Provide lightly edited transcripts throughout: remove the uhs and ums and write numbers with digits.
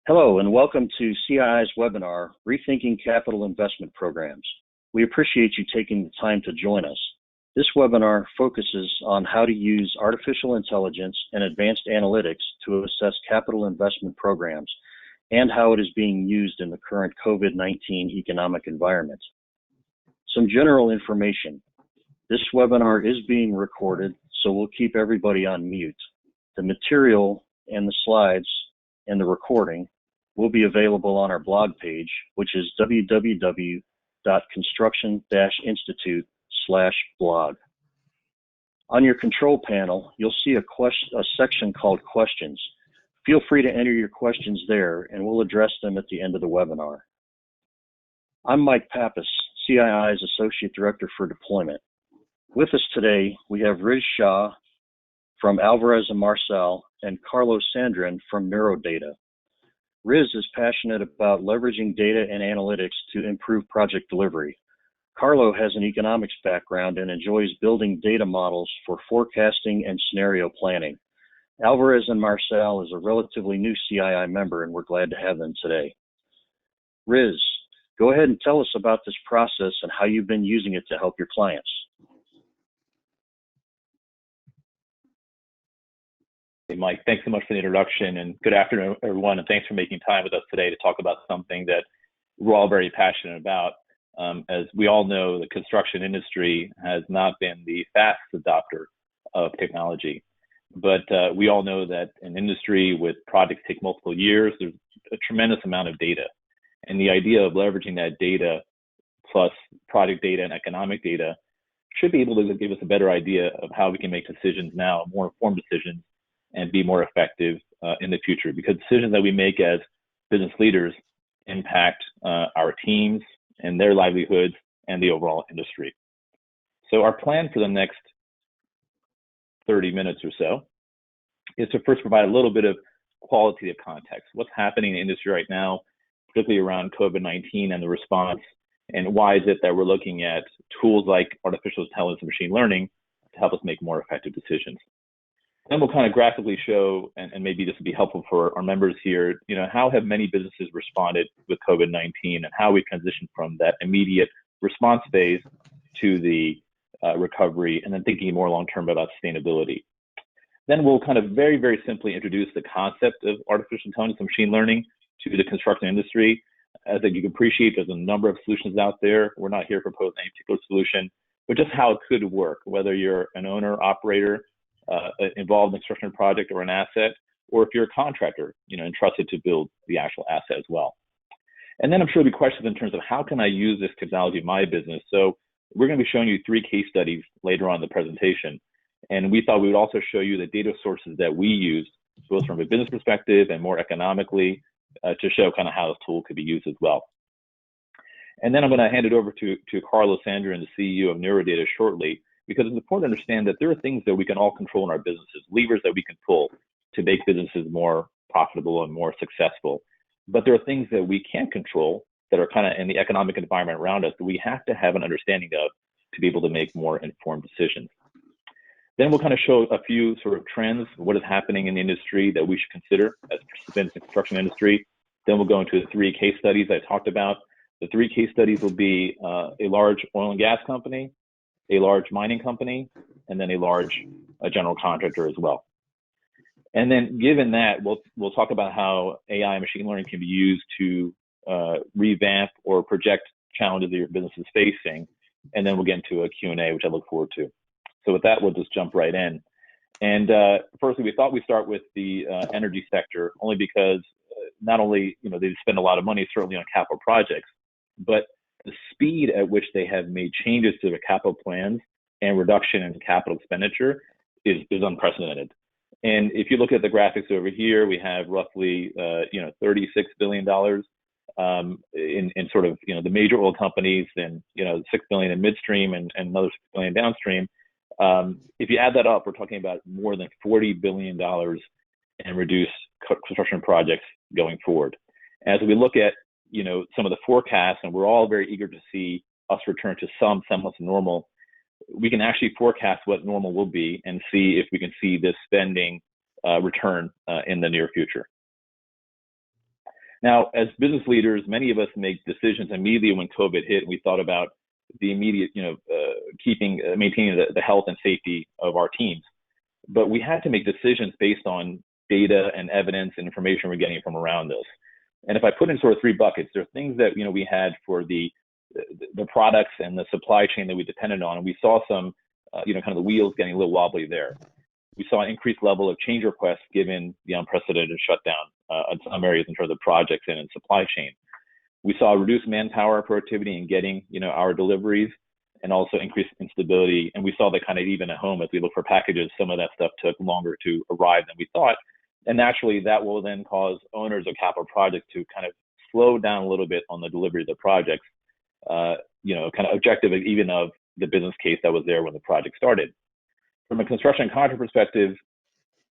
Hello and welcome to CII's webinar, Rethinking Capital Investment Programs. We appreciate you taking the time to join us. This webinar focuses on how to use artificial intelligence and advanced analytics to assess capital investment programs and how it is being used in the current COVID-19 economic environment. Some general information. This webinar is being recorded, so we'll keep everybody on mute. The material and the slides and the recording will be available on our blog page, which is www.construction-institute/blog. On your control panel, you'll see a section called Questions. Feel free to enter your questions there, and we'll address them at the end of the webinar. I'm Mike Pappas, CII's Associate Director for Deployment. With us today, we have Riz Shah from Alvarez & Marsal and Carlos Sandrin from Neurodata. Riz is passionate about leveraging data and analytics to improve project delivery. Carlo has an economics background and enjoys building data models for forecasting and scenario planning. Alvarez & Marsal is a relatively new CII member, and we're glad to have them today. Riz, go ahead and tell us about this process and how you've been using it to help your clients. Hey, Mike, thanks so much for the introduction, and good afternoon, everyone, and thanks for making time with us today to talk about something that we're all very passionate about. As we all know, the construction industry has not been the fastest adopter of technology, but we all know that an industry with projects take multiple years, there's a tremendous amount of data, and the idea of leveraging that data plus project data and economic data should be able to give us a better idea of how we can make decisions now, more informed decisions, and be more effective in the future, because decisions that we make as business leaders impact our teams and their livelihoods and the overall industry. So our plan for the next 30 minutes or so is to first provide a little bit of qualitative context. What's happening in the industry right now, particularly around COVID-19 and the response, and why is it that we're looking at tools like artificial intelligence and machine learning to help us make more effective decisions. Then we'll kind of graphically show, and maybe this would be helpful for our members here, how have many businesses responded with COVID-19 and how we transitioned from that immediate response phase to the recovery, and then thinking more long-term about sustainability. Then we'll kind of very, very simply introduce the concept of artificial intelligence and machine learning to the construction industry. As you can appreciate, there's a number of solutions out there. We're not here to propose any particular solution, but just how it could work, whether you're an owner, operator, involved in a construction project or an asset, or if you're a contractor, entrusted to build the actual asset as well. And then I'm sure there'll be questions in terms of how can I use this technology in my business. So we're going to be showing you 3 case studies later on in the presentation. And we thought we would also show you the data sources that we use, both from a business perspective and more economically, to show kind of how this tool could be used as well. And then I'm going to hand it over to Carlos Sandrin, the CEO of Neurodata, shortly, because it's important to understand that there are things that we can all control in our businesses, levers that we can pull to make businesses more profitable and more successful. But there are things that we can't control that are kind of in the economic environment around us that we have to have an understanding of to be able to make more informed decisions. Then we'll kind of show a few sort of trends, what is happening in the industry that we should consider as participants in the construction industry. Then we'll go into the 3 case studies I talked about. The 3 case studies will be a large oil and gas company, a large mining company, and then a large general contractor as well. And then given that, we'll talk about how AI and machine learning can be used to revamp or project challenges that your business is facing. And then we'll get into a Q&A, which I look forward to. So with that, we'll just jump right in. And firstly, we thought we'd start with the energy sector, only because not only they spend a lot of money certainly on capital projects, but the speed at which they have made changes to their capital plans and reduction in capital expenditure is unprecedented. And if you look at the graphics over here, we have roughly $36 billion in sort of the major oil companies, and $6 billion in midstream and another $6 billion downstream. If you add that up, we're talking about more than $40 billion in reduced construction projects going forward. As we look at some of the forecasts, and we're all very eager to see us return to some semblance of normal, we can actually forecast what normal will be and see if we can see this spending return in the near future. Now, as business leaders, many of us make decisions immediately when COVID hit, and we thought about the immediate, maintaining the health and safety of our teams. But we had to make decisions based on data and evidence and information we're getting from around us. And if I put in sort of three buckets, there are things that we had for the products and the supply chain that we depended on, and we saw some, kind of the wheels getting a little wobbly there. We saw an increased level of change requests given the unprecedented shutdown in some areas in terms of projects and in supply chain. We saw reduced manpower productivity in getting, our deliveries, and also increased instability. And we saw that kind of even at home as we look for packages, some of that stuff took longer to arrive than we thought. And naturally, that will then cause owners of capital projects to kind of slow down a little bit on the delivery of the projects, kind of objective even of the business case that was there when the project started. From a construction and contract perspective,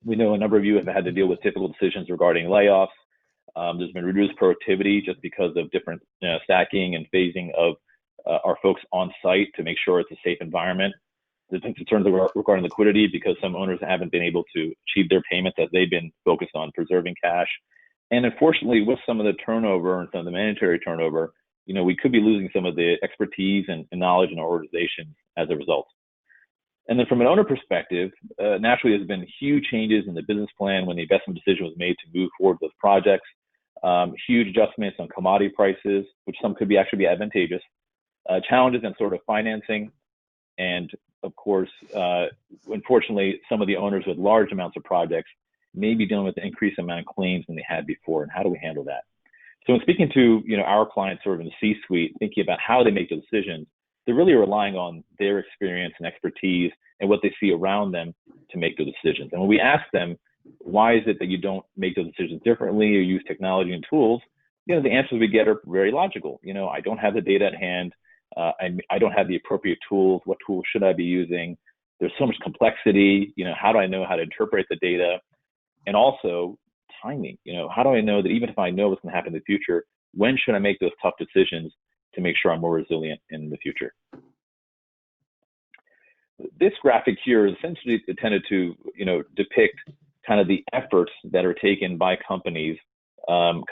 we know a number of you have had to deal with difficult decisions regarding layoffs. There's been reduced productivity just because of different stacking and phasing of our folks on site to make sure it's a safe environment. There's been concerns regarding liquidity because some owners haven't been able to achieve their payments as they've been focused on preserving cash. And unfortunately, with some of the turnover and some of the mandatory turnover, we could be losing some of the expertise and knowledge in our organization as a result. And then from an owner perspective, naturally, there's been huge changes in the business plan when the investment decision was made to move forward with projects, huge adjustments on commodity prices, which some could actually be advantageous, challenges in sort of financing, and of course, unfortunately, some of the owners with large amounts of projects may be dealing with an increased amount of claims than they had before, and how do we handle that? So in speaking to our clients sort of in the C-suite, thinking about how they make the decisions, they're really relying on their experience and expertise and what they see around them to make those decisions. And when we ask them, why is it that you don't make those decisions differently or use technology and tools, the answers we get are very logical. I don't have the data at hand. I don't have the appropriate tools. What tools should I be using? There's so much complexity. How do I know how to interpret the data? And also timing. How do I know that even if I know what's going to happen in the future, when should I make those tough decisions to make sure I'm more resilient in the future? This graphic here is essentially intended to, depict kind of the efforts that are taken by companies, in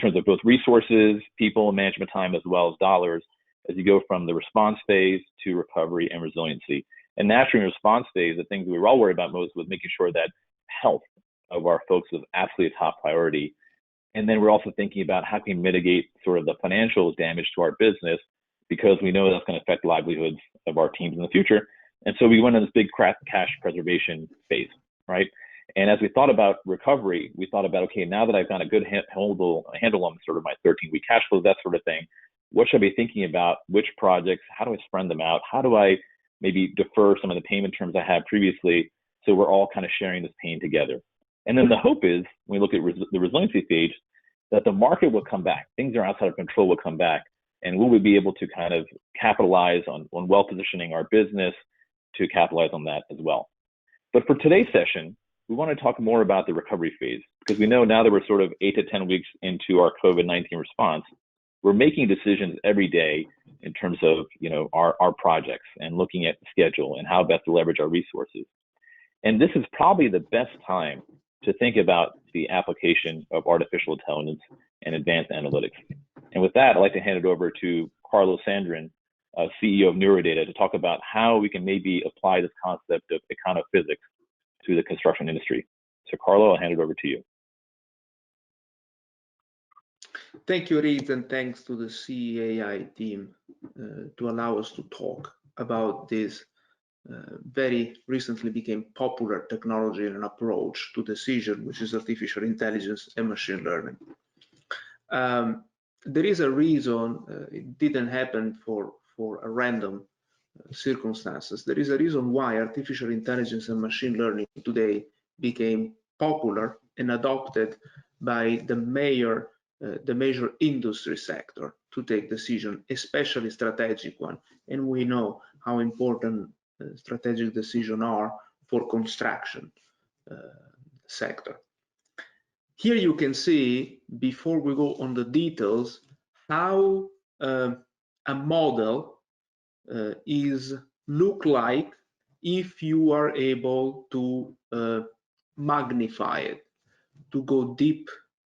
terms of both resources, people, management time, as well as dollars, as you go from the response phase to recovery and resiliency. And naturally, in response phase, the things we were all worried about most was making sure that health of our folks was absolutely a top priority. And then we're also thinking about how can we mitigate sort of the financial damage to our business, because we know that's going to affect livelihoods of our teams in the future. And so we went on this big cash preservation phase, right? And as we thought about recovery, we thought about, okay, now that I've got a good handle on sort of my 13-week cash flow, that sort of thing, what should I be thinking about? Which projects? How do I spread them out? How do I maybe defer some of the payment terms I had previously, so we're all kind of sharing this pain together? And then the hope is, when we look at the resiliency stage, that the market will come back. Things that are outside of control will come back. And will we be able to kind of capitalize on well-positioning our business to capitalize on that as well? But for today's session, we want to talk more about the recovery phase, because we know now that we're sort of 8 to 10 weeks into our COVID-19 response, we're making decisions every day in terms of our projects and looking at the schedule and how best to leverage our resources. And this is probably the best time to think about the application of artificial intelligence and advanced analytics. And with that, I'd like to hand it over to Carlo Sandrin, CEO of Neurodata, to talk about how we can maybe apply this concept of econo-physics to the construction industry. So Carlo, I'll hand it over to you. Thank you, Reed, and thanks to the CEAI team to allow us to talk about this very recently became popular technology and approach to decision, which is artificial intelligence and machine learning. There is a reason it didn't happen for a random circumstances. There is a reason why artificial intelligence and machine learning today became popular and adopted by the major industry sector to take decision, especially strategic one. And we know how important strategic decisions are for construction sector. Here you can see, before we go on the details, how a model is look like if you are able to magnify it, to go deep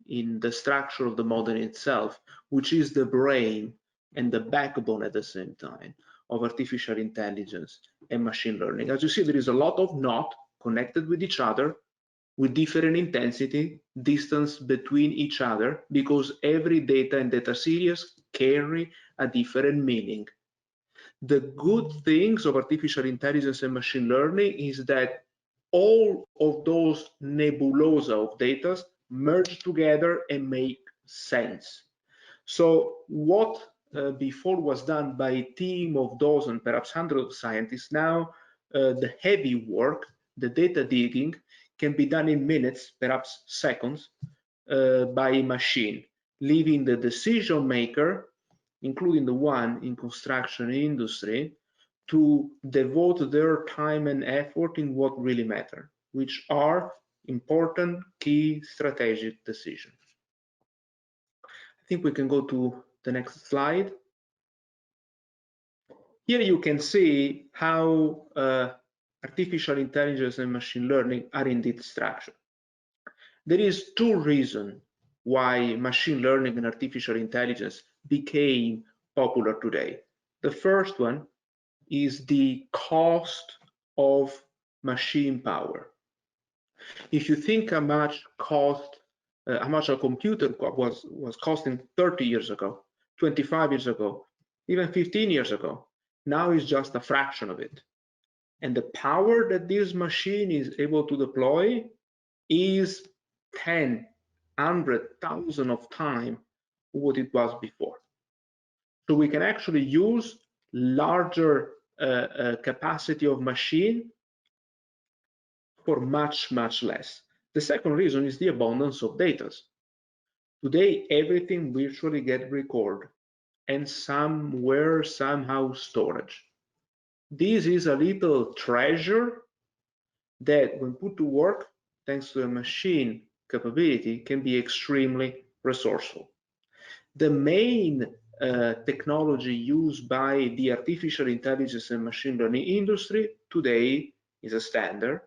in the structure of the model itself, which is the brain and the backbone at the same time of artificial intelligence and machine learning. As you see, there is a lot of knot connected with each other with different intensity, distance between each other, because every data and data series carry a different meaning. The good things of artificial intelligence and machine learning is that all of those nebulosa of data merge together and make sense. So what before was done by a team of dozens, perhaps hundreds of scientists, now the heavy work, the data digging, can be done in minutes, perhaps seconds, by a machine, leaving the decision maker, including the one in construction industry, to devote their time and effort in what really matter, which are important key strategic decisions. I think we can go to the next slide. Here you can see how artificial intelligence and machine learning are indeed structured. There is two reasons why machine learning and artificial intelligence became popular today. The first one is the cost of machine power. If you think how much a computer was costing 30 years ago, 25 years ago, even 15 years ago, now it's just a fraction of it. And the power that this machine is able to deploy is 10, 100,000 of time what it was before. So we can actually use larger capacity of machine for much, much less. The second reason is the abundance of data. Today, everything virtually gets recorded and somewhere, somehow storage. This is a little treasure that when put to work, thanks to a machine capability, can be extremely resourceful. The main technology used by the artificial intelligence and machine learning industry today is a standard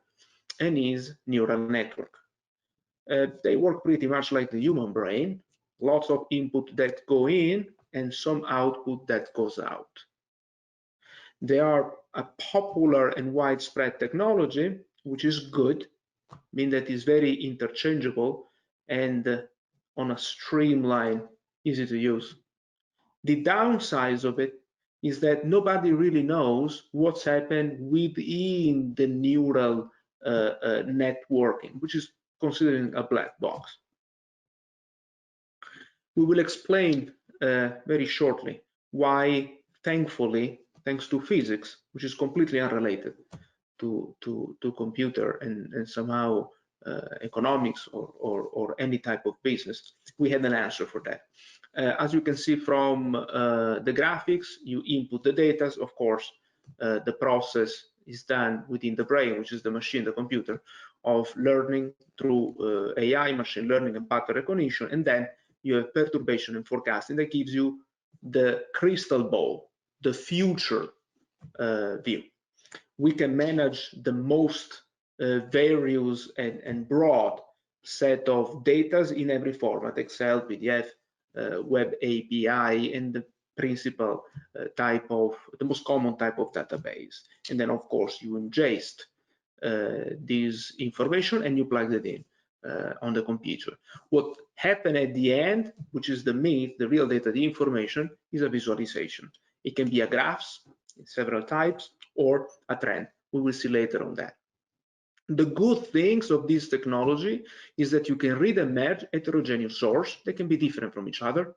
and is neural network. They work pretty much like the human brain, lots of input that go in and some output that goes out. They are a popular and widespread technology, which is good, mean that it's very interchangeable and on a streamline, easy to use. The downside of it is that nobody really knows what's happened within the neural networking, which is considered a black box. We will explain very shortly why, thankfully, thanks to physics, which is completely unrelated to computer and somehow economics or any type of business, we had an answer for that. As you can see from the graphics, you input the data. Of course, the process is done within the brain, which is the machine, the computer, of learning through AI, machine learning, and pattern recognition. And then you have perturbation and forecasting that gives you the crystal ball, the future view. We can manage the most various and broad set of data in every format: Excel, PDF, web API, and the principal type of, the most common type of database. And then, of course, you ingest this information and you plug it in on the computer. What happened at the end, which is the meat, the real data, the information, is a visualization. It can be a graphs in several types or a trend. We will see later on that. The good things of this technology is that you can read and merge heterogeneous source. They can be different from each other.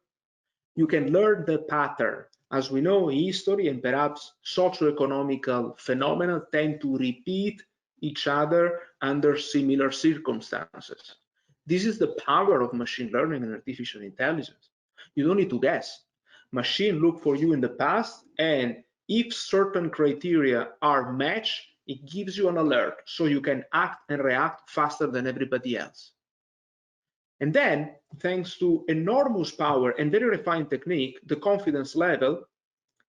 You can learn the pattern. As we know, history and perhaps socioeconomical phenomena tend to repeat each other under similar circumstances. This is the power of machine learning and artificial intelligence. You don't need to guess. Machine look for you in the past, and if certain criteria are matched, it gives you an alert so you can act and react faster than everybody else. And then, thanks to enormous power and very refined technique, the confidence level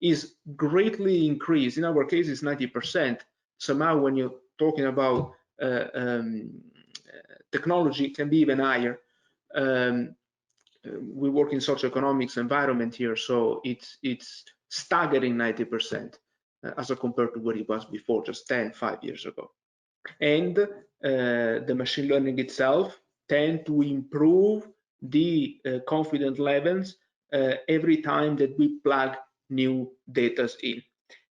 is greatly increased. In our case, it's 90%. Somehow, when you're talking about technology, it can be even higher. we work in socioeconomics environment here, so it's staggering 90% as compared to where it was before, just 5 years ago. And the machine learning itself tend to improve the confidence levels every time that we plug new data in.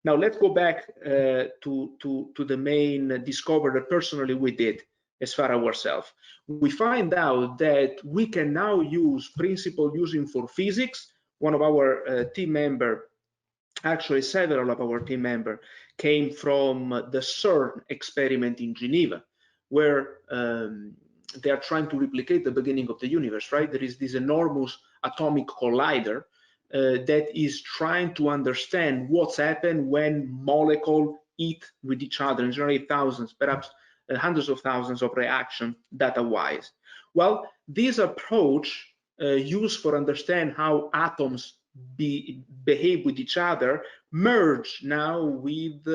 Now let's go back to the main discovery that personally we did as far as ourselves. We find out that we can now use principle using for physics. One of our team member, actually several of our team members, came from the CERN experiment in Geneva, where they are trying to replicate the beginning of the universe, right? There is this enormous atomic collider that is trying to understand what's happened when molecules eat with each other and generate thousands, perhaps hundreds of thousands of reactions data-wise. Well, this approach used for understand how atoms behave with each other merge now with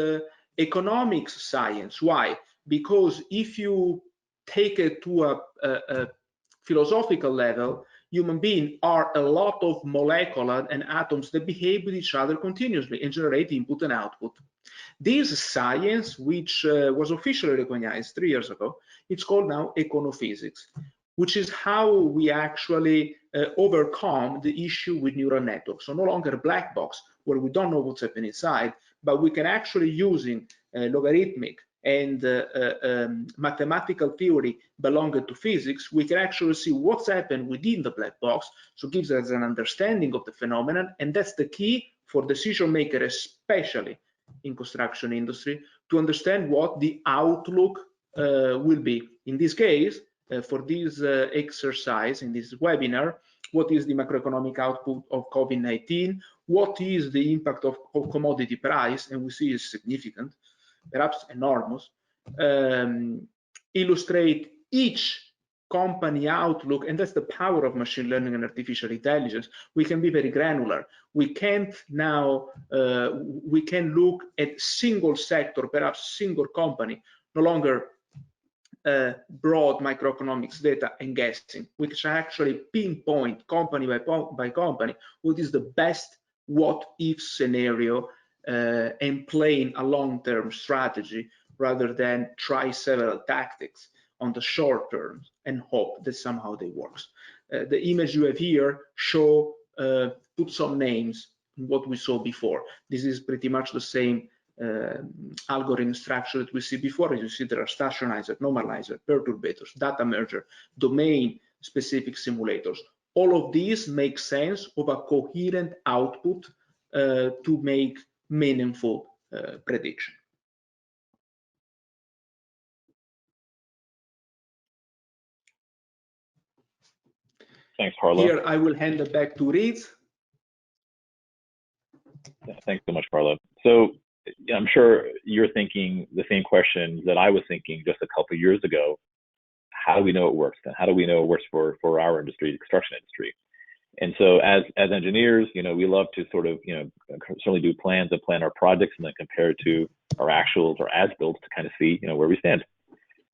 economics science. Why? Because if you take it to a philosophical level, human beings are a lot of molecular and atoms that behave with each other continuously and generate input and output. This science, which was officially recognized 3 years ago, it's called now Econo-physics, which is how we actually overcome the issue with neural networks. So no longer a black box where we don't know what's happening inside, but we can actually, using logarithmic and mathematical theory belonging to physics, we can actually see what's happened within the black box. So it gives us an understanding of the phenomenon, and that's the key for decision makers, especially in construction industry, to understand what the outlook will be. In this case, for this exercise, in this webinar, what is the macroeconomic output of COVID-19? What is the impact of commodity price? And we see it's significant, perhaps enormous. Illustrate each company outlook, and that's the power of machine learning and artificial intelligence. We can be very granular. We can't now, we can look at single sector, perhaps single company, no longer broad microeconomics data and guessing. We can actually pinpoint company by company what is the best what-if scenario and playing a long-term strategy rather than try several tactics on the short term and hope that somehow they works. The image you have here show put some names in what we saw before. This is pretty much the same algorithm structure that we see before. As you see, there are stationizer, normalizer, perturbators, data merger, domain-specific simulators. All of these make sense of a coherent output to make meaningful prediction. Thanks, Carlo. Here, I will hand it back to Reed. Yeah, thanks so much, Carlo. So I'm sure you're thinking the same questions that I was thinking just a couple of years ago. How do we know it works then? How do we know it works for our industry, the construction industry? And so as engineers, we love to sort of, certainly do plans and plan our projects and then compare it to our actuals or as-builds to kind of see, where we stand.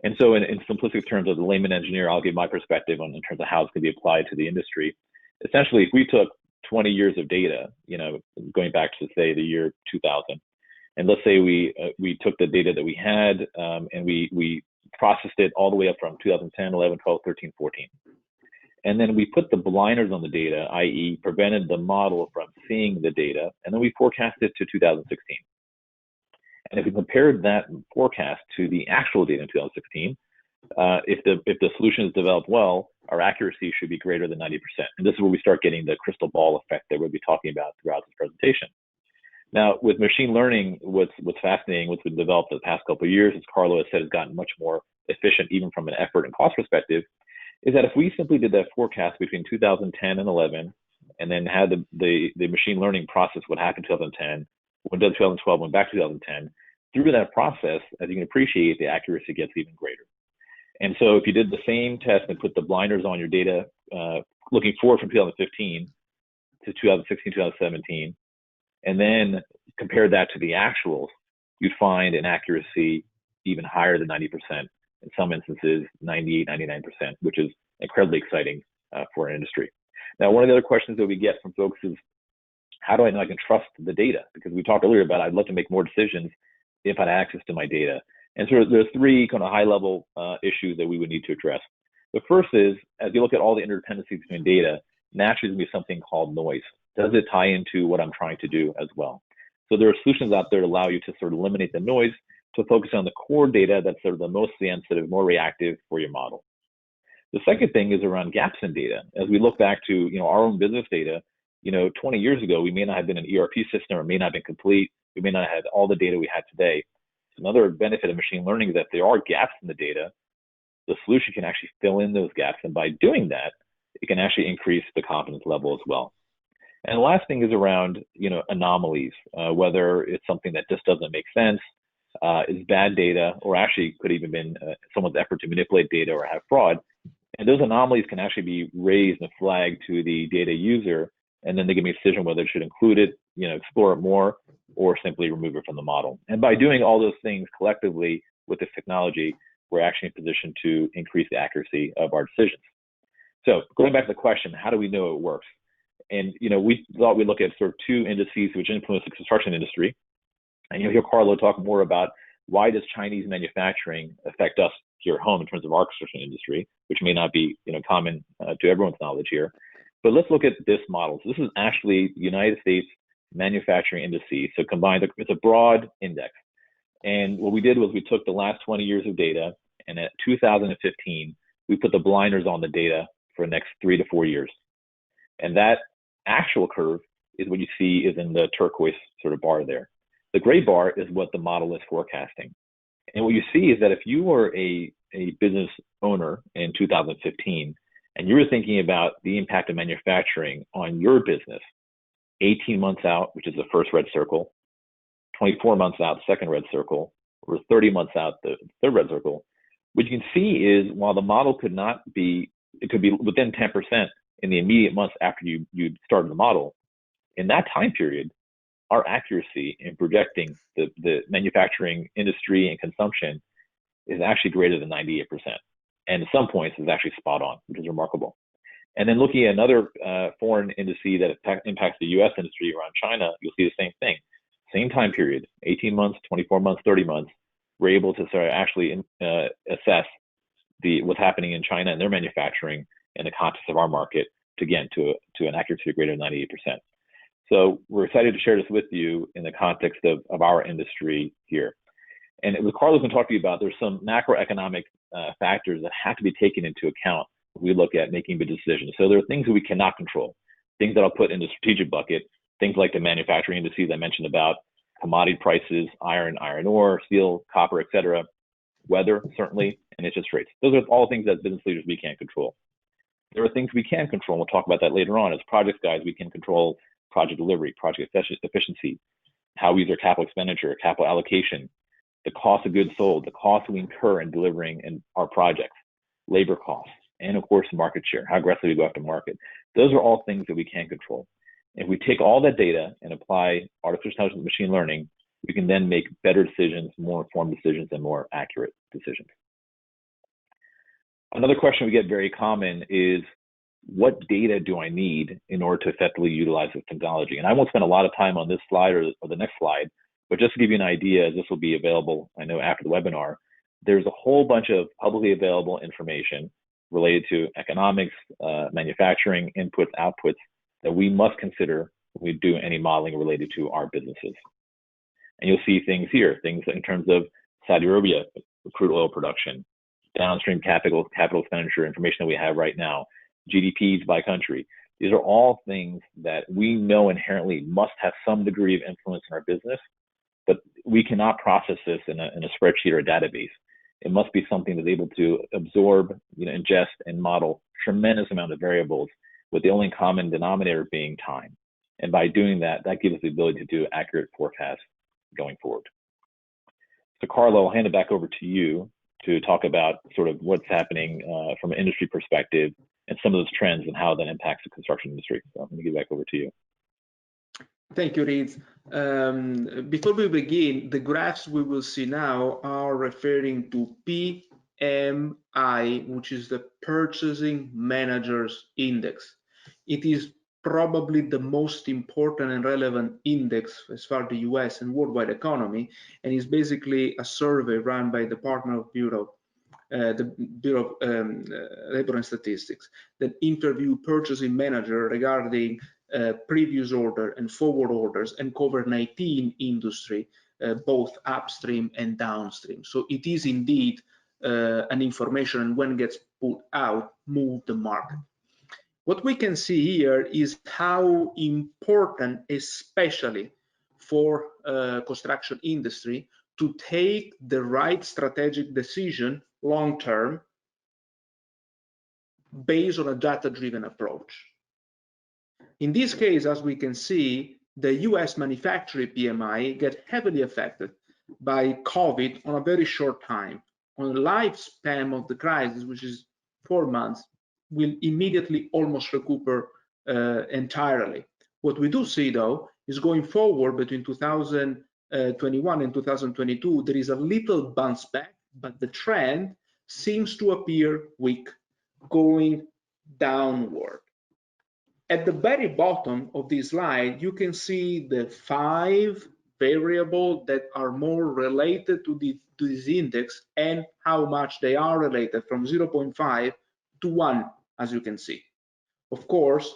And so in simplistic terms, as a layman engineer, I'll give my perspective in terms of how it's going to be applied to the industry. Essentially, if we took 20 years of data, going back to, say, the year 2000, and let's say we took the data that we had and we processed it all the way up from 2010, 11, 12, 13, 14. And then we put the blinders on the data, i.e. prevented the model from seeing the data, and then we forecasted to 2016. And if we compared that forecast to the actual data in 2016, if the solution is developed well, our accuracy should be greater than 90%. And this is where we start getting the crystal ball effect that we'll be talking about throughout this presentation. Now, with machine learning, what's fascinating, what's been developed in the past couple of years, as Carlo has said, has gotten much more efficient, even from an effort and cost perspective, is that if we simply did that forecast between 2010 and 11, and then had the machine learning process what happened in 2010, when 2012 went back to 2010, through that process, as you can appreciate, the accuracy gets even greater. And so if you did the same test and put the blinders on your data, looking forward from 2015 to 2016, 2017, and then compare that to the actuals, you'd find an accuracy even higher than 90%, in some instances 98, 99%, which is incredibly exciting for our industry. Now, one of the other questions that we get from folks is, how do I know I can trust the data? Because we talked earlier about I'd love to make more decisions if I had access to my data. And so there's three kind of high-level issues that we would need to address. The first is, as you look at all the interdependencies between data, naturally there's going to be something called noise. Does it tie into what I'm trying to do as well? So there are solutions out there to allow you to sort of eliminate the noise, to focus on the core data that's sort of the most sensitive, more reactive for your model. The second thing is around gaps in data. As we look back to our own business data, 20 years ago, we may not have been an ERP system, or may not have been complete. We may not have had all the data we had today. Another benefit of machine learning is that there are gaps in the data. The solution can actually fill in those gaps, and by doing that, it can actually increase the confidence level as well. And the last thing is around anomalies, whether it's something that just doesn't make sense, is bad data, or actually could even been someone's effort to manipulate data or have fraud. And those anomalies can actually be raised and flagged to the data user, and then they can make a decision whether it should include it, explore it more, or simply remove it from the model. And by doing all those things collectively with this technology, we're actually in position to increase the accuracy of our decisions. So going back to the question, how do we know it works? And we thought we'd look at sort of two indices which influence the construction industry. And you'll hear Carlo talk more about why does Chinese manufacturing affect us here at home in terms of our construction industry, which may not be common to everyone's knowledge here. But let's look at this model. So this is actually the United States manufacturing indices. So combined, it's a broad index. And what we did was we took the last 20 years of data, and at 2015, we put the blinders on the data for the next 3 to 4 years. And that actual curve is what you see is in the turquoise sort of bar there. The gray bar is what the model is forecasting. And what you see is that if you were a business owner in 2015, and you were thinking about the impact of manufacturing on your business, 18 months out, which is the first red circle, 24 months out, second red circle, or 30 months out, the third red circle, what you can see is while the model could be within 10% in the immediate months after you started the model, in that time period, our accuracy in projecting the manufacturing industry and consumption is actually greater than 98%. And at some points is actually spot on, which is remarkable. And then looking at another foreign indice that impacts the US industry around China, you'll see the same thing. Same time period, 18 months, 24 months, 30 months, we're able to sort of actually assess what's happening in China and their manufacturing in the context of our market to an accuracy greater than 98%. So we're excited to share this with you in the context of our industry here. And what Carlo's going to talk to you about, there's some macroeconomic factors that have to be taken into account when we look at making big decisions. So there are things that we cannot control, things that I'll put in the strategic bucket, things like the manufacturing indices I mentioned about, commodity prices, iron ore, steel, copper, et cetera, weather, certainly, and interest rates. Those are all things as business leaders we can't control. There are things we can control, and we'll talk about that later on. As project guys, we can control project delivery, project efficiency, how we use our capital expenditure, capital allocation, the cost of goods sold, the cost we incur in delivering in our projects, labor costs, and of course, market share, how aggressively we go after market. Those are all things that we can control. If we take all that data and apply artificial intelligence and machine learning, we can then make better decisions, more informed decisions, and more accurate decisions. Another question we get very common is, what data do I need in order to effectively utilize this technology? And I won't spend a lot of time on this slide or the next slide, but just to give you an idea, this will be available, I know, after the webinar. There's a whole bunch of publicly available information related to economics, manufacturing, inputs, outputs that we must consider when we do any modeling related to our businesses. And you'll see things here, things in terms of Saudi Arabia, crude oil production, downstream capital expenditure information that we have right now, GDPs by country. These are all things that we know inherently must have some degree of influence in our business, but we cannot process this in a spreadsheet or a database. It must be something that's able to absorb, ingest and model tremendous amount of variables, with the only common denominator being time. And by doing that, that gives us the ability to do accurate forecasts going forward. So Carlo, I'll hand it back over to you to talk about sort of what's happening from an industry perspective and some of those trends and how that impacts the construction industry. So I'm going to give it back over to you. Thank you, Reed. Before we begin, the graphs we will see now are referring to P PMI, which is the Purchasing Managers Index. It is probably the most important and relevant index as far as the US and worldwide economy, and is basically a survey run by the Department of the Bureau of Labor and Statistics that interview purchasing manager regarding previous order and forward orders and COVID-19 industry, both upstream and downstream. So it is indeed an information, and when it gets put out, move the market. What we can see here is how important, especially for construction industry, to take the right strategic decision long term based on a data-driven approach. In this case, as we can see, the US manufacturing PMI get heavily affected by COVID on a very short time. On the lifespan of the crisis, which is 4 months, will immediately almost recuperate entirely. What we do see, though, is going forward between 2021 and 2022, there is a little bounce back, but the trend seems to appear weak, going downward. At the very bottom of this slide, you can see the 5 variables that are more related to this index and how much they are related, from 0.5 to 1, as you can see. Of course,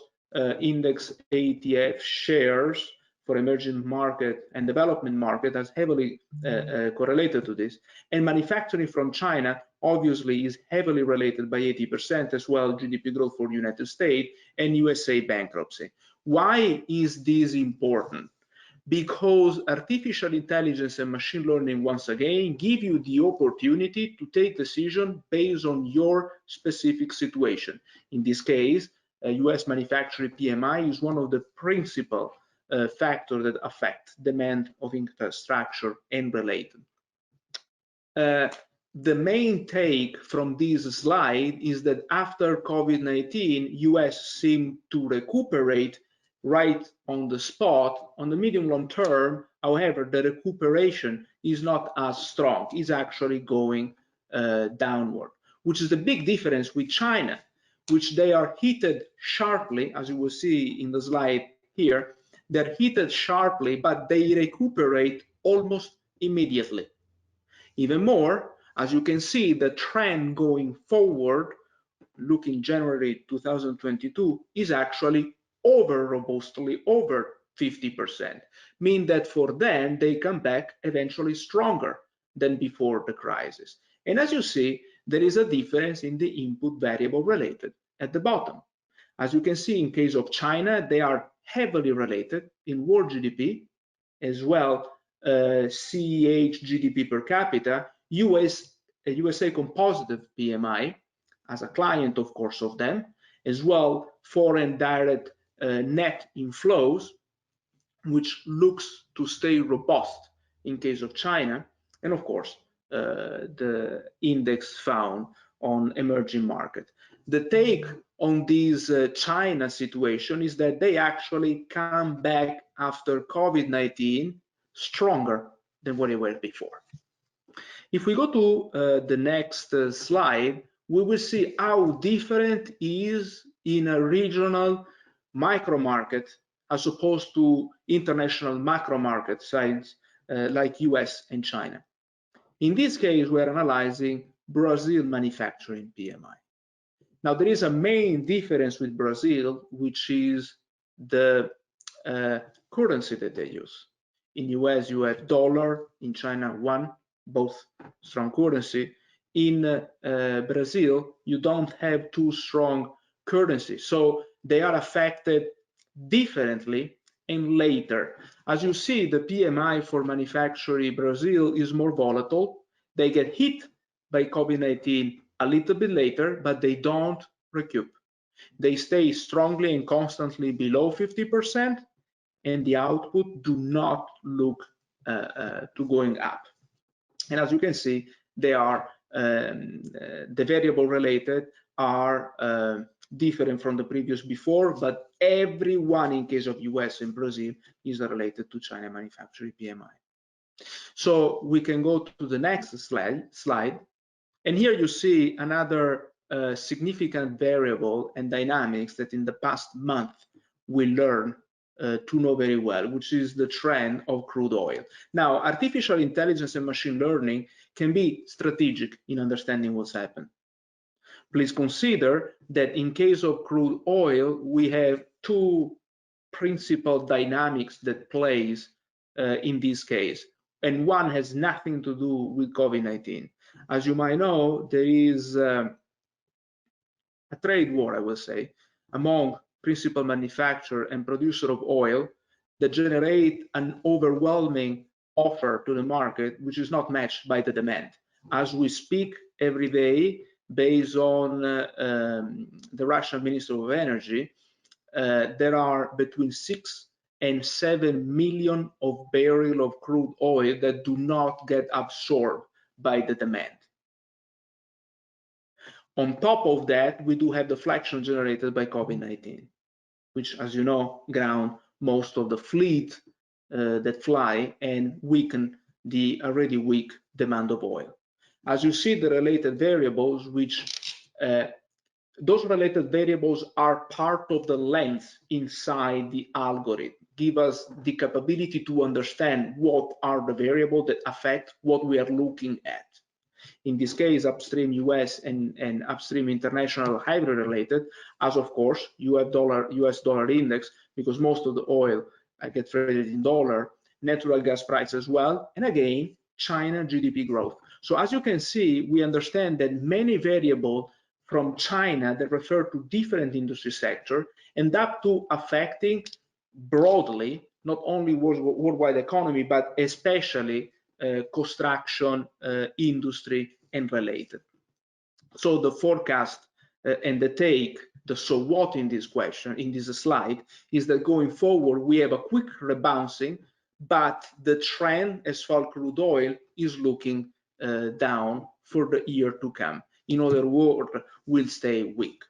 index ETF shares for emerging market and development market as heavily correlated to this, and manufacturing from China obviously is heavily related by 80% as well, GDP growth for the United States and USA bankruptcy. Why is this important? Because artificial intelligence and machine learning, once again, give you the opportunity to take decision based on your specific situation. In this case, US manufacturing PMI is one of the principal factors that affect demand of infrastructure and related. The main take from this slide is that after COVID-19, US seemed to recuperate right on the spot. On the medium long term, however, the recuperation is not as strong. It's actually going downward, which is the big difference with China, which they are hit sharply, as you will see in the slide here. They're hit sharply, but they recuperate almost immediately. Even more, as you can see, the trend going forward, looking January 2022, is actually robustly over 50%, meaning that for them, they come back eventually stronger than before the crisis. And as you see, there is a difference in the input variable related at the bottom. As you can see, in case of China, they are heavily related in world GDP, as well CEH GDP per capita, USA composite PMI as a client, of course, of them, as well foreign direct net inflows, which looks to stay robust in case of China, and of course the index found on emerging market. The take on this China situation is that they actually come back after COVID-19 stronger than what they were before. If we go to the next slide, we will see how different is in a regional micro market as opposed to international macro market sites like US and China. In this case, we're analyzing Brazil manufacturing PMI. Now, there is a main difference with Brazil, which is the currency that they use. In US, you have dollar, in China, yuan, both strong currency. In Brazil, you don't have two strong currencies, so they are affected differently and later. As you see, the PMI for manufacturing Brazil is more volatile. They get hit by COVID-19 a little bit later, but they don't recoup. They stay strongly and constantly below 50%, and the output do not look to going up. And as you can see, they are the variable related are different from the previous before, but every one in case of US and Brazil is related to China manufacturing PMI. So we can go to the next slide. And here you see another significant variable and dynamics that in the past month we learned to know very well, which is the trend of crude oil. Now, artificial intelligence and machine learning can be strategic in understanding what's happened. Please consider that in case of crude oil, we have two principal dynamics that plays in this case, and one has nothing to do with COVID-19. As you might know, there is a trade war, I will say, among principal manufacturer and producer of oil that generate an overwhelming offer to the market, which is not matched by the demand. As we speak every day, based on the Russian Minister of Energy, there are between 6 and 7 million of barrels of crude oil that do not get absorbed by the demand. On top of that, we do have the fluctuation generated by COVID-19, which, as you know, ground most of the fleet that fly and weaken the already weak demand of oil. As you see, the related variables, those related variables are part of the length inside the algorithm, give us the capability to understand what are the variables that affect what we are looking at. In this case, upstream US and upstream international hybrid related, as of course, US dollar index, because most of the oil gets traded in dollar, natural gas price as well, and again, China GDP growth. So as you can see, we understand that many variables from China that refer to different industry sector end up to affecting broadly, not only worldwide economy, but especially construction industry and related. So the forecast and the take, the so what in this question, in this slide, is that going forward, we have a quick rebouncing, but the trend as far as crude oil is looking down for the year to come. In other words, will stay weak.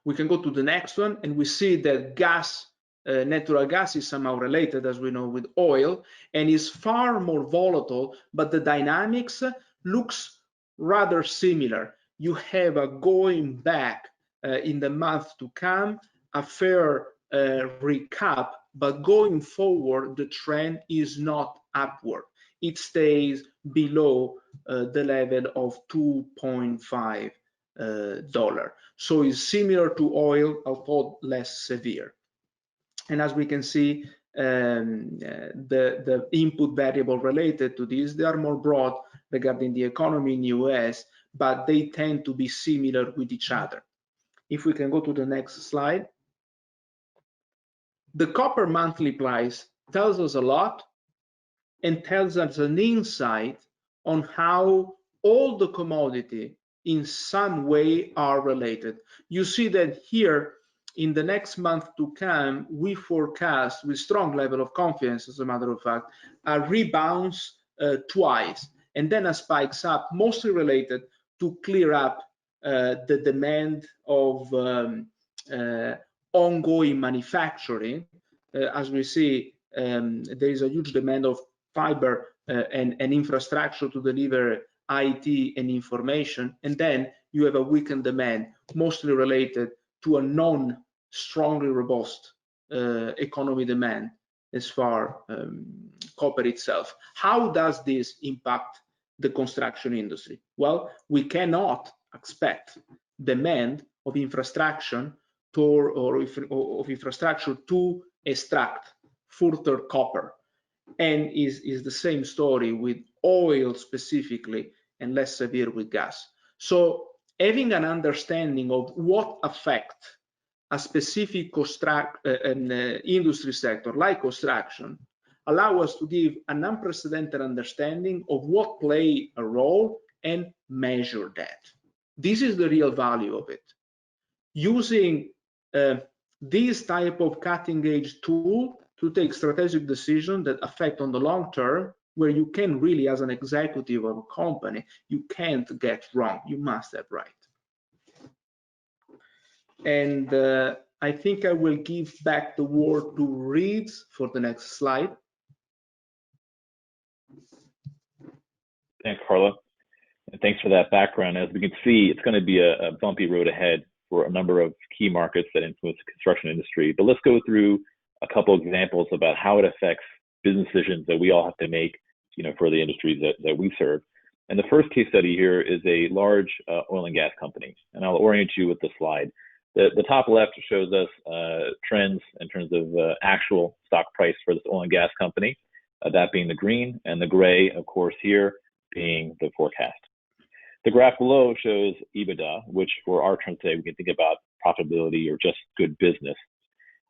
We can go to the next one, and we see that gas, natural gas is somehow related, as we know, with oil, and is far more volatile, but the dynamics looks rather similar. You have a going back in the month to come, a fair recap, but going forward, the trend is not upward. It stays below the level of $2.5. So it's similar to oil, although less severe. And as we can see, the input variable related to this, they are more broad regarding the economy in the US, but they tend to be similar with each other. If we can go to the next slide. The copper monthly price tells us a lot and tells us an insight on how all the commodity in some way are related. You see that here in the next month to come, we forecast with strong level of confidence, as a matter of fact, a rebound twice, and then a spikes up, mostly related to clear up the demand of ongoing manufacturing. As we see, there is a huge demand of fiber and infrastructure to deliver IT and information, and then you have a weakened demand, mostly related to a non-strongly robust economy demand as far copper itself. How does this impact the construction industry? Well, we cannot expect demand of infrastructure of infrastructure to extract further copper. And is the same story with oil specifically, and less severe with gas. So having an understanding of what affects a specific industry sector like construction allow us to give an unprecedented understanding of what play a role and measure that. This is the real value of it. Using this type of cutting-edge tool to take strategic decisions that affect on the long term, where you can really, as an executive of a company, you can't get wrong, you must have right. And I think I will give back the word to Reeds for the next slide. Thanks, Carla. And thanks for that background. As we can see, it's going to be a bumpy road ahead for a number of key markets that influence the construction industry. But let's go through a couple of examples about how it affects business decisions that we all have to make, for the industries that we serve. And the first case study here is a large oil and gas company. And I'll orient you with the slide. The top left shows us trends in terms of actual stock price for this oil and gas company, that being the green, and the gray, of course, here being the forecast. The graph below shows EBITDA, which for our terms today, we can think about profitability or just good business.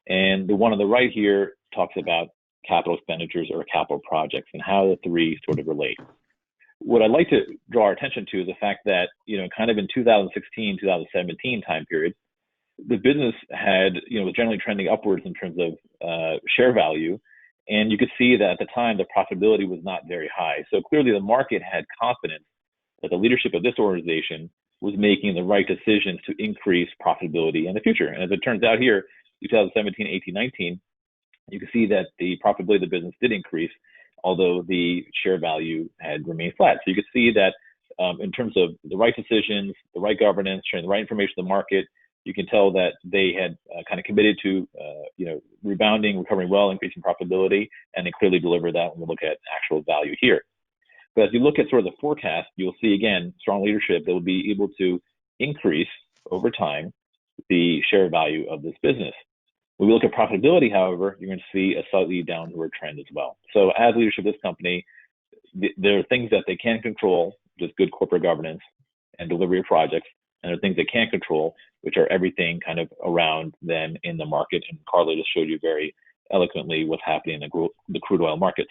And the one on the right here talks about capital expenditures or capital projects and how the three sort of relate. What I'd like to draw our attention to is the fact that, kind of in 2016, 2017 time period, the business had, was generally trending upwards in terms of share value. And you could see that at the time, the profitability was not very high. So clearly the market had confidence that the leadership of this organization was making the right decisions to increase profitability in the future. And as it turns out here, 2017, 18, 19, you can see that the profitability of the business did increase, although the share value had remained flat. So you can see that in terms of the right decisions, the right governance, sharing the right information to the market, you can tell that they had kind of committed to, rebounding, recovering well, increasing profitability, and they clearly delivered that when we look at actual value here. But as you look at sort of the forecast, you'll see, again, strong leadership that will be able to increase over time the share value of this business. When we look at profitability, however, you're going to see a slightly downward trend as well. So as leadership of this company, there are things that they can control, just good corporate governance and delivery of projects, and there are things they can't control, which are everything kind of around them in the market. And Carla just showed you very eloquently what's happening in the crude oil markets.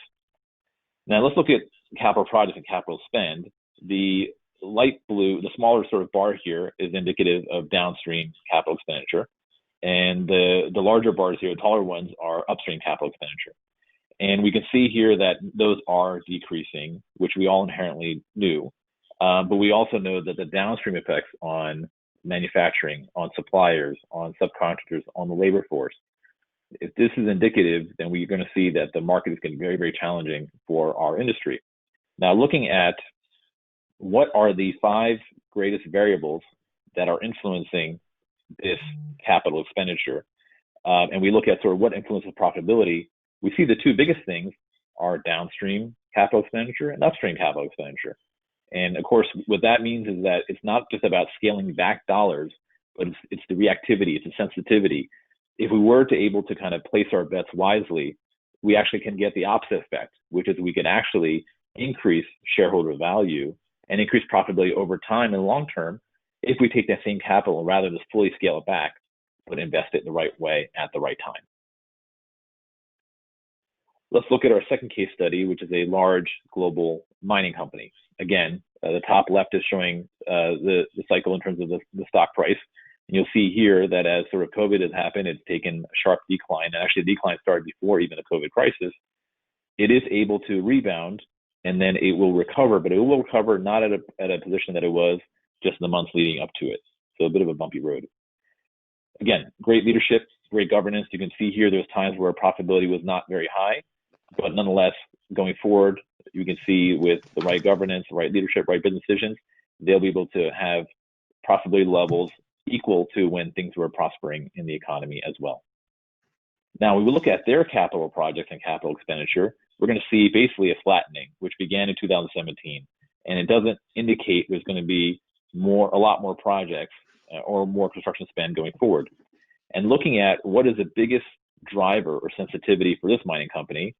Now let's look at capital projects and capital spend. The light blue, the smaller sort of bar here, is indicative of downstream capital expenditure. And the larger bars here, the taller ones, are upstream capital expenditure. And we can see here that those are decreasing, which we all inherently knew. But we also know that the downstream effects on manufacturing, on suppliers, on subcontractors, on the labor force, if this is indicative, then we're going to see that the market is going to be very, very challenging for our industry. Now, looking at what are the 5 greatest variables that are influencing this capital expenditure, and we look at sort of what influences profitability, we see the 2 biggest things are downstream capital expenditure and upstream capital expenditure. And of course, what that means is that it's not just about scaling back dollars, but it's the reactivity, it's the sensitivity. If we were to able to kind of place our bets wisely, we actually can get the opposite effect, which is we can actually increase shareholder value and increase profitability over time and long term if we take that same capital rather than just fully scale it back, but invest it the right way at the right time. Let's look at our second case study, which is a large global mining company. Again, the top left is showing the cycle in terms of the stock price. And you'll see here that as sort of COVID has happened, it's taken a sharp decline. And actually, the decline started before even the COVID crisis. It is able to rebound, and then it will recover, but it will recover not at a position that it was just in the months leading up to it. So a bit of a bumpy road. Again, great leadership, great governance. You can see here there's times where profitability was not very high, but nonetheless, going forward, you can see with the right governance, the right leadership, right business decisions, they'll be able to have profitability levels equal to when things were prospering in the economy as well. Now, when we look at their capital projects and capital expenditure, we're going to see basically a flattening, which began in 2017. And it doesn't indicate there's going to be a lot more projects or more construction spend going forward. And looking at what is the biggest driver or sensitivity for this mining company,